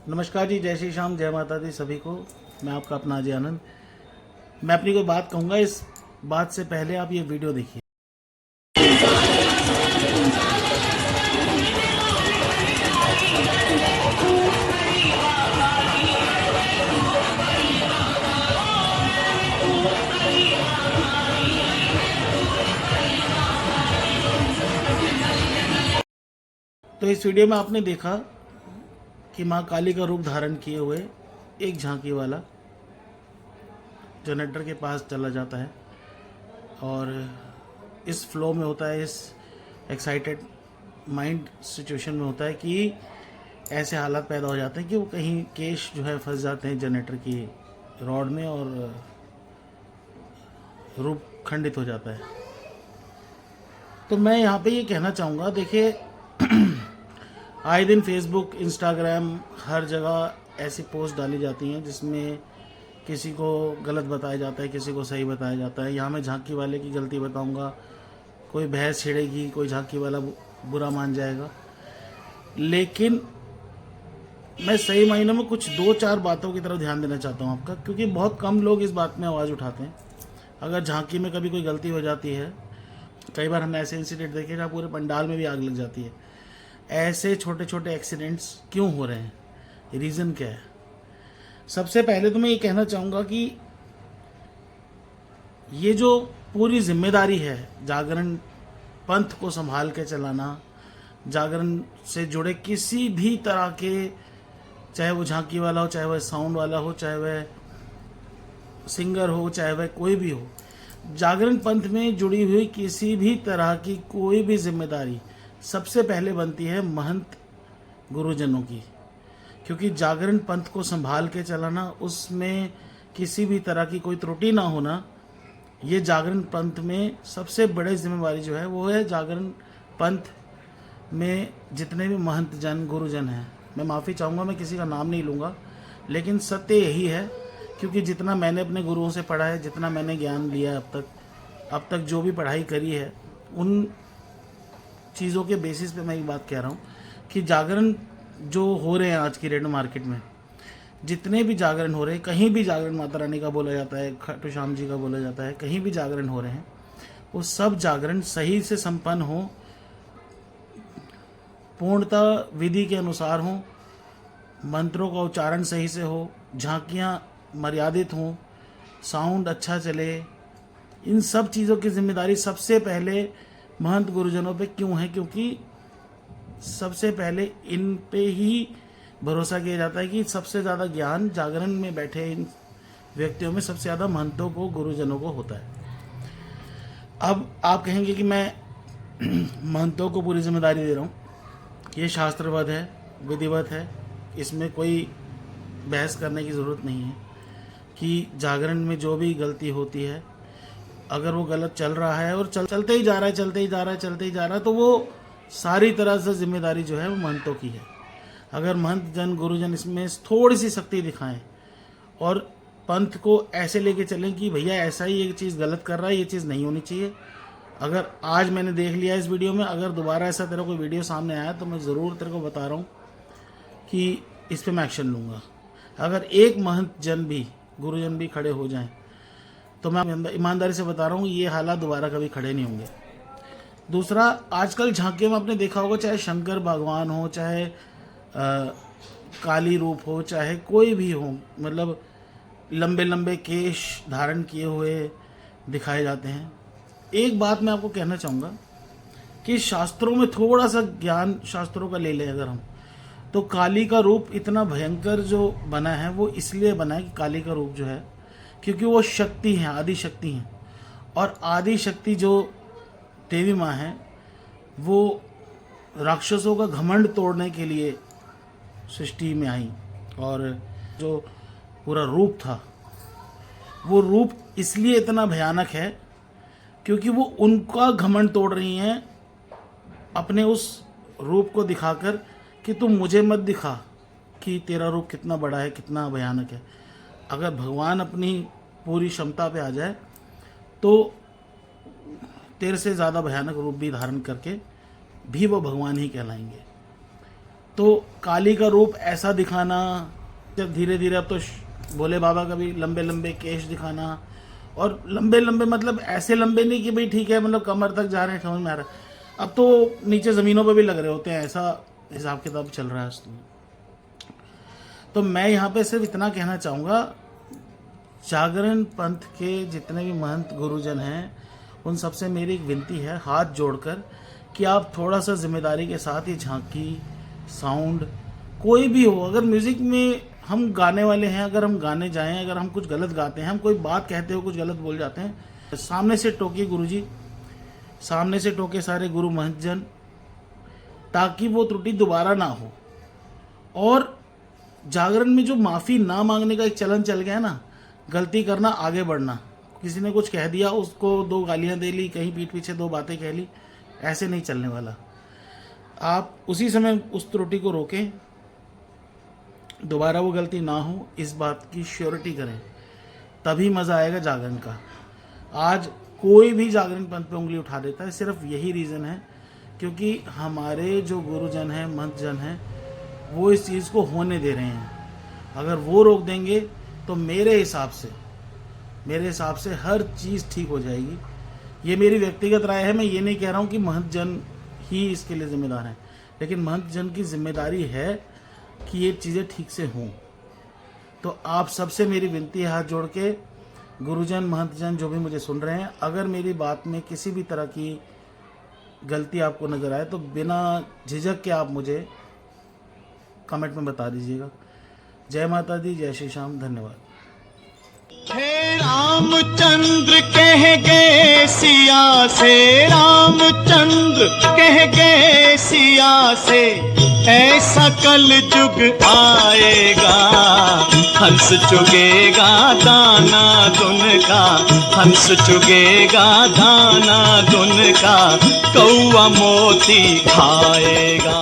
नमस्कार जी, जय श्री श्याम, जय माता दी सभी को। मैं आपका अपना अजय आनंद। मैं अपनी कोई बात कहूँगा, इस बात से पहले आप ये वीडियो देखिए। तो इस वीडियो में आपने देखा कि माँ काली का रूप धारण किए हुए एक झांकी वाला जनरेटर के पास चला जाता है और इस फ्लो में होता है, इस एक्साइटेड माइंड सिचुएशन में होता है कि ऐसे हालात पैदा हो जाते हैं कि वो कहीं केश जो है फंस जाते हैं जनरेटर की रॉड में और रूप खंडित हो जाता है। तो मैं यहाँ पे ये कहना चाहूँगा, देखिए आए दिन फेसबुक, इंस्टाग्राम, हर जगह ऐसी पोस्ट डाली जाती हैं जिसमें किसी को गलत बताया जाता है, किसी को सही बताया जाता है। यहाँ मैं झांकी वाले की गलती बताऊँगा, कोई बहस छिड़ेगी, कोई झांकी वाला बुरा मान जाएगा। लेकिन मैं सही मायने में कुछ 2-4 बातों की तरफ ध्यान देना चाहता हूँ आपका, क्योंकि बहुत कम लोग इस बात में आवाज़ उठाते हैं। अगर झांकी में कभी कोई गलती हो जाती है, कई बार हमने ऐसे इंसिडेंट देखे जहाँ पूरे पंडाल में भी आग लग जाती है। ऐसे छोटे छोटे एक्सीडेंट्स क्यों हो रहे हैं, रीज़न क्या है? सबसे पहले तो मैं ये कहना चाहूँगा कि ये जो पूरी जिम्मेदारी है जागरण पंथ को संभाल के चलाना, जागरण से जुड़े किसी भी तरह के, चाहे वो झांकी वाला हो, चाहे वह साउंड वाला हो, चाहे वह सिंगर हो, चाहे वह कोई भी हो, जागरण पंथ में जुड़ी हुई किसी भी तरह की कोई भी जिम्मेदारी सबसे पहले बनती है महंत गुरुजनों की। क्योंकि जागरण पंथ को संभाल के चलाना, उसमें किसी भी तरह की कोई त्रुटि ना होना, ये जागरण पंथ में सबसे बड़ी जिम्मेवारी जो है वो है जागरण पंथ में जितने भी महंत जन, गुरुजन हैं। मैं माफ़ी चाहूँगा, मैं किसी का नाम नहीं लूँगा, लेकिन सत्य यही है। क्योंकि जितना मैंने अपने गुरुओं से पढ़ा है, जितना मैंने ज्ञान लिया है अब तक जो भी पढ़ाई करी है, उन चीज़ों के बेसिस पे मैं एक बात कह रहा हूँ कि जागरण जो हो रहे हैं आज की रेड मार्केट में, जितने भी जागरण हो रहे हैं, कहीं भी जागरण माता रानी का बोला जाता है, खाटू श्याम जी का बोला जाता है, कहीं भी जागरण हो रहे हैं, वो सब जागरण सही से संपन्न हो, पूर्णतः विधि के अनुसार हो, मंत्रों का उच्चारण सही से हो, झांकियाँ मर्यादित हों, साउंड अच्छा चले। इन सब चीज़ों की जिम्मेदारी सबसे पहले महंत गुरुजनों पे क्यों है? क्योंकि सबसे पहले इन पे ही भरोसा किया जाता है कि सबसे ज़्यादा ज्ञान जागरण में बैठे इन व्यक्तियों में सबसे ज़्यादा महंतों को, गुरुजनों को होता है। अब आप कहेंगे कि मैं महंतों को पूरी जिम्मेदारी दे रहा हूँ, ये शास्त्रवत है, विधिवत है, इसमें कोई बहस करने की ज़रूरत नहीं है कि जागरण में जो भी गलती होती है, अगर वो गलत चल रहा है और चलते ही जा रहा है, तो वो सारी तरह से जिम्मेदारी जो है वो महंतों की है। अगर महंत जन, गुरुजन इसमें थोड़ी सी शक्ति दिखाएं और पंथ को ऐसे लेके चलें कि भैया ऐसा ही ये चीज़ गलत कर रहा है, ये चीज़ नहीं होनी चाहिए। अगर आज मैंने देख लिया इस वीडियो में, अगर दोबारा ऐसा तेरा कोई वीडियो सामने आया तो मैं ज़रूर तेरे को बता रहा हूँ कि इस पर मैं एक्शन लूँगा। अगर एक महंत जन भी, गुरुजन भी खड़े हो जाएं तो मैं ईमानदारी से बता रहा हूँ ये हालात दोबारा कभी खड़े नहीं होंगे। दूसरा, आजकल झांकियों में आपने देखा होगा, चाहे शंकर भगवान हो, चाहे काली रूप हो, चाहे कोई भी हो, मतलब लंबे लंबे केश धारण किए हुए दिखाए जाते हैं। एक बात मैं आपको कहना चाहूँगा कि शास्त्रों में थोड़ा सा ज्ञान शास्त्रों का ले लें अगर हम, तो काली का रूप इतना भयंकर जो बना है वो इसलिए बना है कि काली का रूप जो है, क्योंकि वो शक्ति हैं, आदि शक्ति हैं, और आदि शक्ति जो देवी माँ है वो राक्षसों का घमंड तोड़ने के लिए सृष्टि में आई। और जो पूरा रूप था, वो रूप इसलिए इतना भयानक है क्योंकि वो उनका घमंड तोड़ रही हैं अपने उस रूप को दिखाकर कि तुम मुझे मत दिखा कि तेरा रूप कितना बड़ा है, कितना भयानक है। अगर भगवान अपनी पूरी क्षमता पे आ जाए तो तेरे से ज़्यादा भयानक रूप भी धारण करके भी वो भगवान ही कहलाएंगे। तो काली का रूप ऐसा दिखाना, जब धीरे धीरे अब तो भोले बाबा का भी लंबे लंबे केश दिखाना, और लंबे लंबे मतलब ऐसे लंबे नहीं कि भाई ठीक है मतलब कमर तक जा रहे हैं, समझ में आ रहा है। अब तो नीचे ज़मीनों पे भी लग रहे होते हैं, ऐसा हिसाब किताब चल रहा है उसमें। तो मैं यहाँ पे सिर्फ इतना कहना चाहूँगा, जागरण पंथ के जितने भी महंत गुरुजन हैं उन सबसे मेरी एक विनती है हाथ जोड़कर कि आप थोड़ा सा जिम्मेदारी के साथ ये झांकी, साउंड कोई भी हो, अगर म्यूज़िक में हम गाने वाले हैं, अगर हम गाने जाएं, अगर हम कुछ गलत गाते हैं, हम कोई बात कहते हो कुछ गलत बोल जाते हैं, सामने से टोकिए गुरुजी, सामने से टोके सारे गुरु महंत जन, ताकि वो त्रुटि दोबारा ना हो। और जागरण में जो माफ़ी ना मांगने का एक चलन चल गया है ना, गलती करना आगे बढ़ना, किसी ने कुछ कह दिया उसको 2 गालियां दे ली, कहीं पीठ पीछे 2 बातें कह ली, ऐसे नहीं चलने वाला। आप उसी समय उस त्रुटि को रोकें, दोबारा वो गलती ना हो, इस बात की श्योरिटी करें, तभी मज़ा आएगा जागरण का। आज कोई भी जागरण पंथ पे उंगली उठा देता है, सिर्फ यही रीज़न है क्योंकि हमारे जो गुरुजन हैं, महंत जन हैं, वो इस चीज़ को होने दे रहे हैं। अगर वो रोक देंगे तो मेरे हिसाब से हर चीज़ ठीक हो जाएगी। ये मेरी व्यक्तिगत राय है, मैं ये नहीं कह रहा हूँ कि महंत जन ही इसके लिए जिम्मेदार हैं, लेकिन महंत जन की जिम्मेदारी है कि ये चीज़ें ठीक से हों। तो आप सबसे मेरी विनती है हाथ जोड़ के, गुरुजन, महंत जन जो भी मुझे सुन रहे हैं, अगर मेरी बात में किसी भी तरह की गलती आपको नज़र आए तो बिना झिझक के आप मुझे कमेंट में बता दीजिएगा। जय माता दी, जय श्री श्याम, धन्यवाद। हे रामचंद्र कह गए सिया से, रामचंद्र कह गए सिया से, ऐसा कल युग आएगा, हंस चुगेगा दाना दुन का, हंस चुगेगा दाना दुन का, कौआ मोती खाएगा।